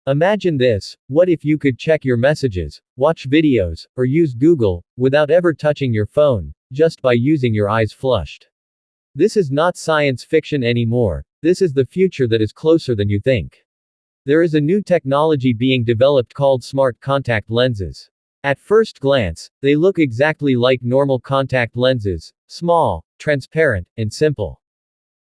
Imagine this: what if you could check your messages, watch videos, or use Google, without ever touching your phone, just by using your eyes flushed? This is not science fiction anymore, this is the future that is closer than you think. There is a new technology being developed called smart contact lenses. At first glance, they look exactly like normal contact lenses: small, transparent, and simple.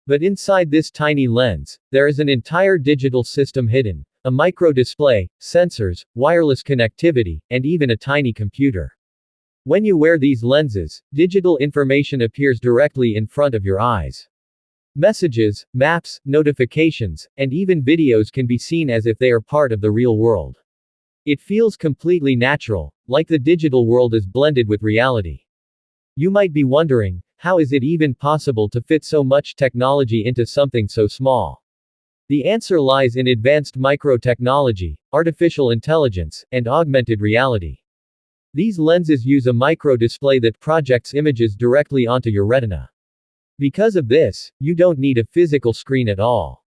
But inside this tiny lens, there is an entire digital system hidden: a micro display, sensors, wireless connectivity, and even a tiny computer. When you wear these lenses, digital information appears directly in front of your eyes. Messages, maps, notifications, and even videos can be seen as if they are part of the real world. It feels completely natural, like the digital world is blended with reality. You might be wondering, how is it even possible to fit so much technology into something so small? The answer lies in advanced micro-technology, artificial intelligence, and augmented reality. These lenses use a micro-display that projects images directly onto your retina. Because of this, you don't need a physical screen at all.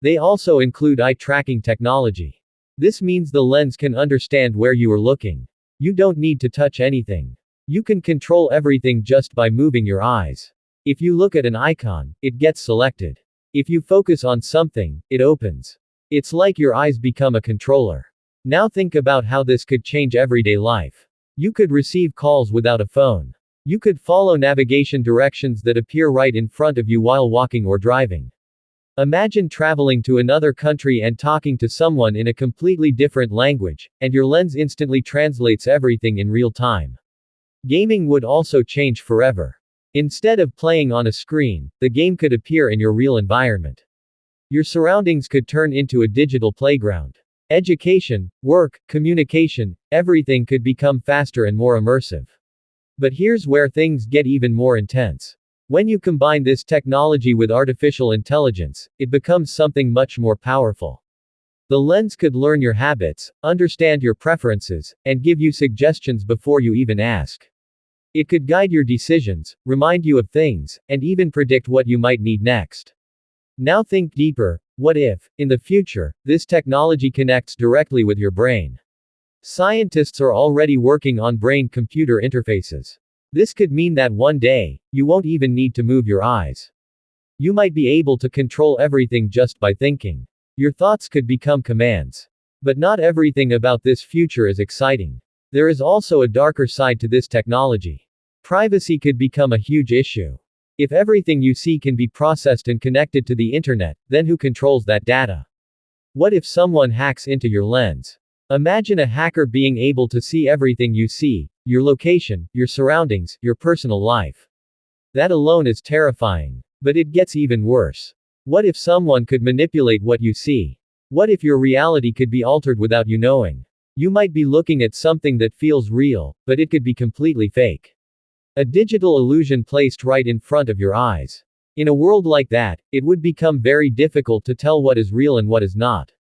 They also include eye-tracking technology. This means the lens can understand where you are looking. You don't need to touch anything. You can control everything just by moving your eyes. If you look at an icon, it gets selected. If you focus on something, it opens. It's like your eyes become a controller. Now think about how this could change everyday life. You could receive calls without a phone. You could follow navigation directions that appear right in front of you while walking or driving. Imagine traveling to another country and talking to someone in a completely different language, and your lens instantly translates everything in real time. Gaming would also change forever. Instead of playing on a screen, the game could appear in your real environment. Your surroundings could turn into a digital playground. Education, work, communication, everything could become faster and more immersive. But here's where things get even more intense. When you combine this technology with artificial intelligence, it becomes something much more powerful. The lens could learn your habits, understand your preferences, and give you suggestions before you even ask. It could guide your decisions, remind you of things, and even predict what you might need next. Now think deeper: what if, in the future, this technology connects directly with your brain? Scientists are already working on brain-computer interfaces. This could mean that one day, you won't even need to move your eyes. You might be able to control everything just by thinking. Your thoughts could become commands. But not everything about this future is exciting. There is also a darker side to this technology. Privacy could become a huge issue. If everything you see can be processed and connected to the internet, then who controls that data? What if someone hacks into your lens? Imagine a hacker being able to see everything you see: your location, your surroundings, your personal life. That alone is terrifying. But it gets even worse. What if someone could manipulate what you see? What if your reality could be altered without you knowing? You might be looking at something that feels real, but it could be completely fake. A digital illusion placed right in front of your eyes. In a world like that, it would become very difficult to tell what is real and what is not.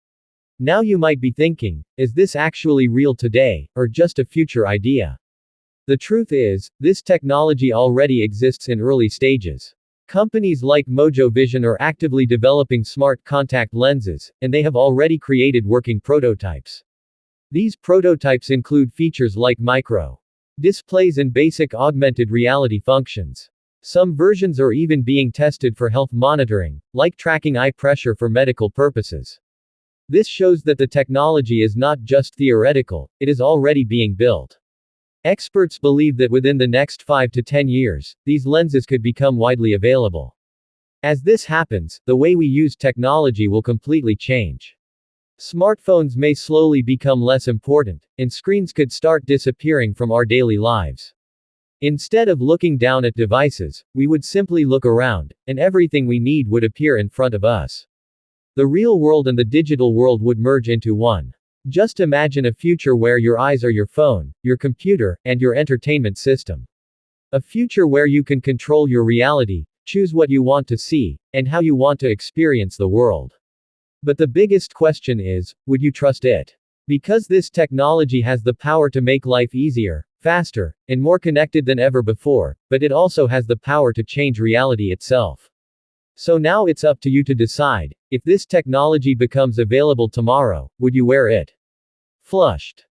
Now you might be thinking, is this actually real today, or just a future idea? The truth is, this technology already exists in early stages. Companies like Mojo Vision are actively developing smart contact lenses, and they have already created working prototypes. These prototypes include features like micro displays and basic augmented reality functions. Some versions are even being tested for health monitoring, like tracking eye pressure for medical purposes. This shows that the technology is not just theoretical, it is already being built. Experts believe that within the next 5 to 10 years, these lenses could become widely available. As this happens, the way we use technology will completely change. Smartphones may slowly become less important, and screens could start disappearing from our daily lives. Instead of looking down at devices, we would simply look around, and everything we need would appear in front of us. The real world and the digital world would merge into one. Just imagine a future where your eyes are your phone, your computer, and your entertainment system. A future where you can control your reality, choose what you want to see, and how you want to experience the world. But the biggest question is, would you trust it? Because this technology has the power to make life easier, faster, and more connected than ever before, but it also has the power to change reality itself. So now it's up to you to decide, if this technology becomes available tomorrow, would you wear it? Flushed.